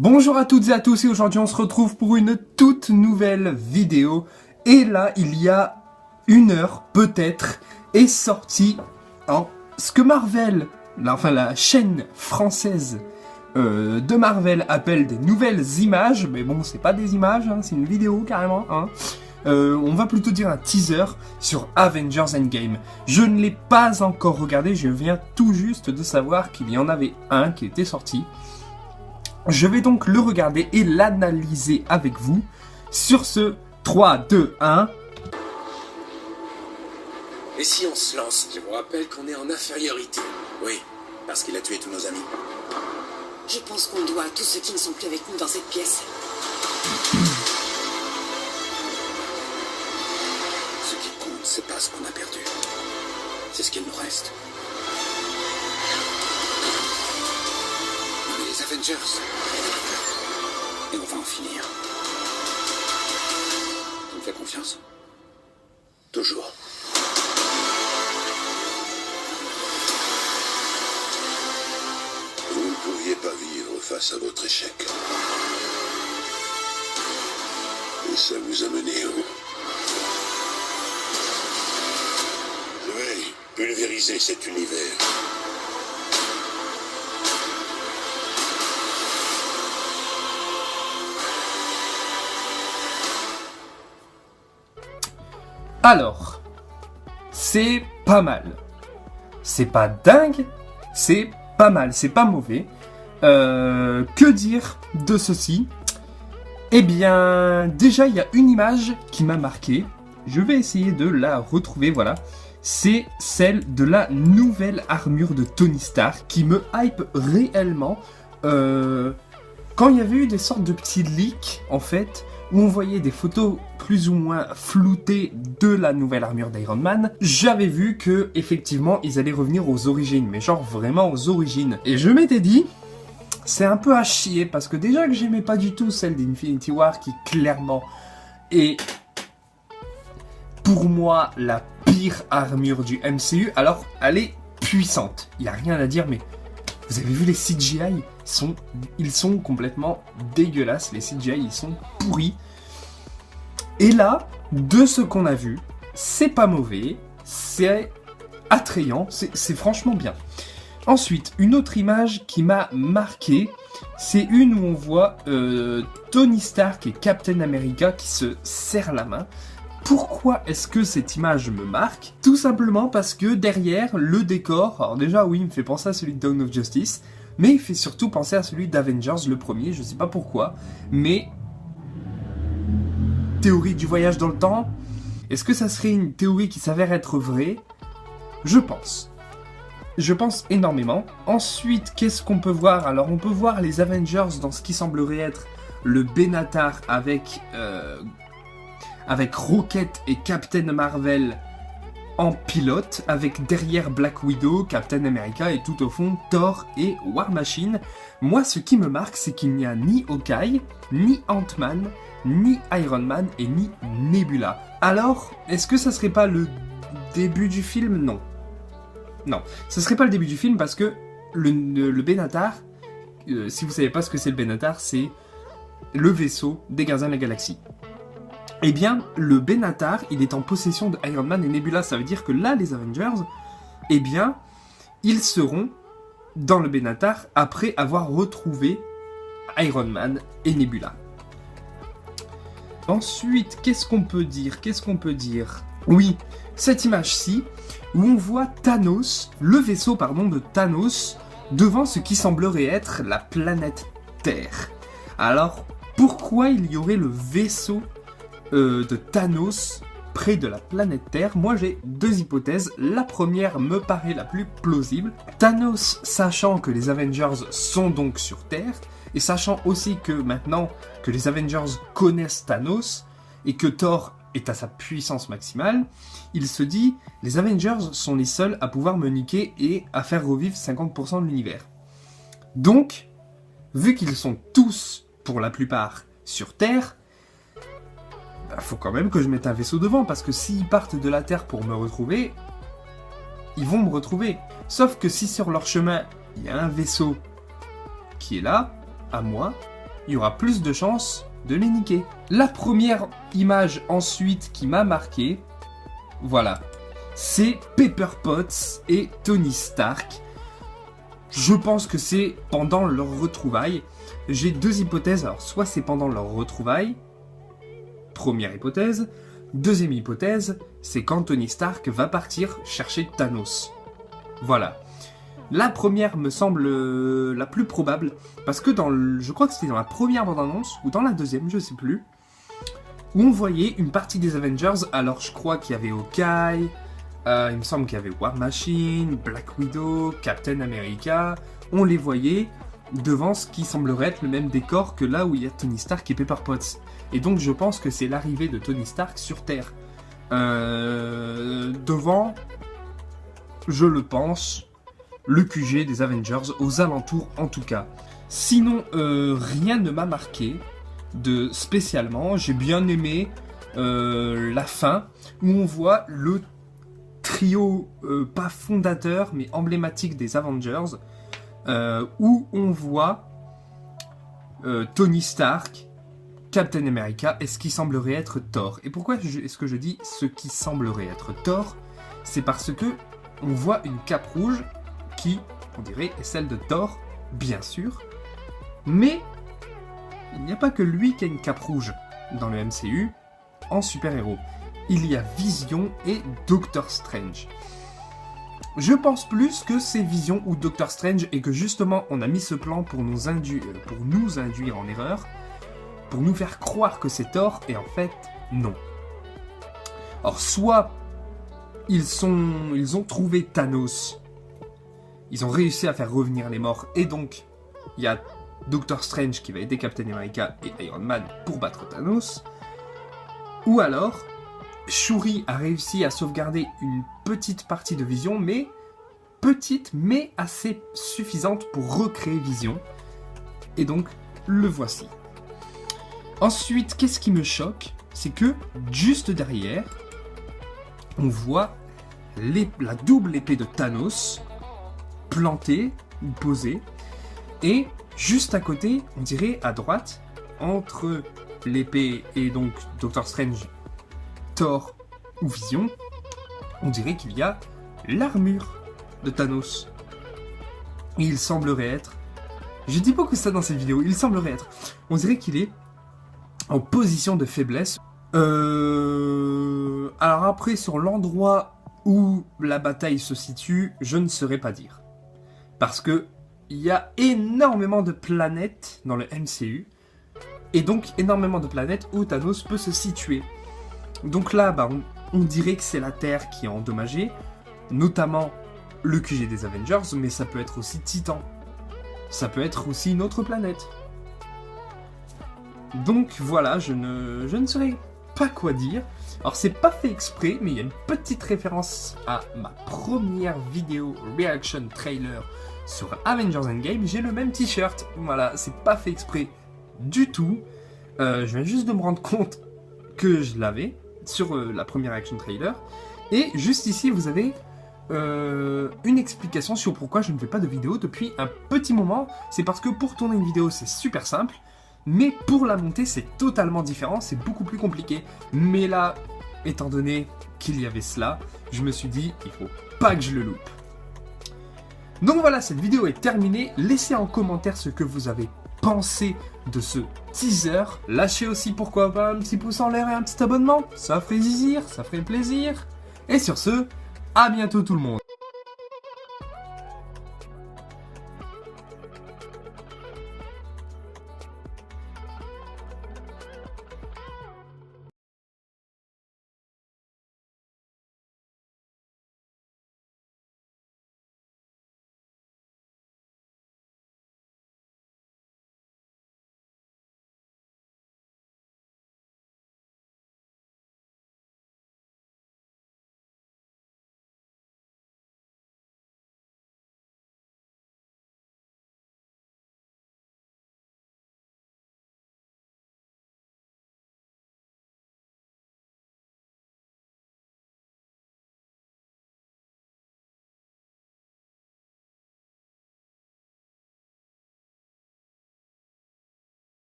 Bonjour à toutes et à tous et aujourd'hui on se retrouve pour une toute nouvelle vidéo. Et là il y a une heure peut-être est sorti ce que Marvel, la chaîne française de Marvel appelle des nouvelles images. Mais bon c'est pas des images, c'est une vidéo carrément. On va plutôt dire un teaser sur Avengers Endgame. Je ne l'ai pas encore regardé, je viens tout juste de savoir qu'il y en avait un qui était sorti. Je vais donc le regarder et l'analyser avec vous. Sur ce, 3, 2, 1... Et si on se lance, je vous rappelle qu'on est en infériorité. Oui, parce qu'il a tué tous nos amis. Je pense qu'on doit à tous ceux qui ne sont plus avec nous dans cette pièce. Ce qui compte, c'est pas ce qu'on a perdu. C'est ce qu'il nous reste. On est les Avengers. Et on va en finir. Tu me fais confiance? Toujours. Vous ne pouviez pas vivre face à votre échec. Et ça vous a mené où? Je vais pulvériser cet univers. Alors, c'est pas mal. C'est pas dingue, c'est pas mal, c'est pas mauvais. Que dire de ceci? Eh bien, déjà, il y a une image qui m'a marqué. Je vais essayer de la retrouver, voilà. C'est celle de la nouvelle armure de Tony Stark qui me hype réellement. Quand il y avait eu des sortes de petits leaks, en fait, où on voyait des photos plus ou moins floutées de la nouvelle armure d'Iron Man, j'avais vu que effectivement ils allaient revenir aux origines, mais genre vraiment aux origines. Et je m'étais dit, c'est un peu à chier, parce que déjà que j'aimais pas du tout celle d'Infinity War, qui clairement est pour moi la pire armure du MCU, alors elle est puissante, il n'y a rien à dire, mais vous avez vu les CGI, ils sont complètement dégueulasses, les CGI ils sont pourris. Et là, de ce qu'on a vu, c'est pas mauvais, c'est attrayant, c'est franchement bien. Ensuite, une autre image qui m'a marqué, c'est une où on voit Tony Stark et Captain America qui se serrent la main. Pourquoi est-ce que cette image me marque? Tout simplement parce que derrière, le décor, alors déjà oui, il me fait penser à celui de Dawn of Justice, mais il fait surtout penser à celui d'Avengers, le premier, je sais pas pourquoi, mais... Théorie du voyage dans le temps, est-ce que ça serait une théorie qui s'avère être vraie? Je pense. Je pense énormément. Ensuite, qu'est-ce qu'on peut voir? Alors, on peut voir les Avengers dans ce qui semblerait être le Benatar avec Rocket et Captain Marvel en pilote, avec derrière Black Widow, Captain America et tout au fond Thor et War Machine. Moi, ce qui me marque, c'est qu'il n'y a ni Hawkeye, ni Ant-Man, ni Iron Man et ni Nebula. Alors, est-ce que ça serait pas le début du film? Non. Non, ça serait pas le début du film parce que le Benatar, si vous savez pas ce que c'est le Benatar, c'est le vaisseau des Gardiens de la Galaxie. Eh bien, le Benatar, il est en possession de Iron Man et Nebula. Ça veut dire que là, les Avengers, eh bien, ils seront dans le Benatar après avoir retrouvé Iron Man et Nebula. Ensuite, qu'est-ce qu'on peut dire? Oui, cette image-ci, où on voit Thanos, le vaisseau, de Thanos, devant ce qui semblerait être la planète Terre. Alors, pourquoi il y aurait le vaisseau de Thanos près de la planète Terre? Moi, j'ai deux hypothèses. La première me paraît la plus plausible. Thanos, sachant que les Avengers sont donc sur Terre, et sachant aussi que maintenant que les Avengers connaissent Thanos, et que Thor est à sa puissance maximale, il se dit, les Avengers sont les seuls à pouvoir me niquer et à faire revivre 50% de l'univers. Donc, vu qu'ils sont tous, pour la plupart, sur Terre, faut quand même que je mette un vaisseau devant, parce que s'ils partent de la Terre pour me retrouver, ils vont me retrouver. Sauf que si sur leur chemin, il y a un vaisseau qui est là, à moi, il y aura plus de chances de les niquer. La première image ensuite qui m'a marqué, voilà, c'est Pepper Potts et Tony Stark. Je pense que c'est pendant leur retrouvaille. J'ai deux hypothèses, alors soit c'est pendant leur retrouvaille, première hypothèse. Deuxième hypothèse, c'est quand Tony Stark va partir chercher Thanos. Voilà. La première me semble la plus probable, parce que je crois que c'était dans la première bande-annonce, ou dans la deuxième, je sais plus, où on voyait une partie des Avengers. Alors je crois qu'il y avait Hawkeye, il me semble qu'il y avait War Machine, Black Widow, Captain America. On les voyait devant ce qui semblerait être le même décor que là où il y a Tony Stark et Pepper Potts. Et donc je pense que c'est l'arrivée de Tony Stark sur Terre. Devant, je le pense, le QG des Avengers, aux alentours en tout cas. Sinon, rien ne m'a marqué spécialement. J'ai bien aimé la fin, où on voit le trio, pas fondateur, mais emblématique des Avengers, où on voit Tony Stark, Captain America et ce qui semblerait être Thor. Et pourquoi est-ce que je dis ce qui semblerait être Thor? C'est parce que on voit une cape rouge qui, on dirait, est celle de Thor, bien sûr. Mais il n'y a pas que lui qui a une cape rouge dans le MCU en super-héros. Il y a Vision et Doctor Strange. Je pense plus que c'est Vision ou Doctor Strange et que justement on a mis ce plan pour nous induire en erreur, pour nous faire croire que c'est Thor, et en fait, non. Alors, soit ils ont trouvé Thanos, ils ont réussi à faire revenir les morts, et donc, il y a Doctor Strange qui va aider Captain America et Iron Man pour battre Thanos, ou alors, Shuri a réussi à sauvegarder une petite partie de Vision, mais petite, mais assez suffisante pour recréer Vision, et donc, le voici. Ensuite, qu'est-ce qui me choque? C'est que, juste derrière, on voit la double épée de Thanos plantée ou posée. Et juste à côté, on dirait à droite, entre l'épée et donc Doctor Strange, Thor ou Vision, on dirait qu'il y a l'armure de Thanos. Et il semblerait être... Je dis beaucoup ça dans cette vidéo, il semblerait être... On dirait qu'il est en position de faiblesse. Alors après, sur l'endroit où la bataille se situe, je ne saurais pas dire. Parce que il y a énormément de planètes dans le MCU, et donc énormément de planètes où Thanos peut se situer. Donc là, on dirait que c'est la Terre qui est endommagée, notamment le QG des Avengers, mais ça peut être aussi Titan. Ça peut être aussi une autre planète. Donc voilà, je ne saurais pas quoi dire. Alors c'est pas fait exprès, mais il y a une petite référence à ma première vidéo reaction trailer sur Avengers Endgame. J'ai le même t-shirt, voilà, c'est pas fait exprès du tout. Je viens juste de me rendre compte que je l'avais sur la première reaction trailer. Et juste ici, vous avez une explication sur pourquoi je ne fais pas de vidéo depuis un petit moment. C'est parce que pour tourner une vidéo, c'est super simple. Mais pour la monter, c'est totalement différent, c'est beaucoup plus compliqué. Mais là, étant donné qu'il y avait cela, je me suis dit, il faut pas que je le loupe. Donc voilà, cette vidéo est terminée. Laissez en commentaire ce que vous avez pensé de ce teaser. Lâchez aussi, pourquoi pas, un petit pouce en l'air et un petit abonnement. Ça ferait zizir, ça ferait plaisir. Et sur ce, à bientôt tout le monde.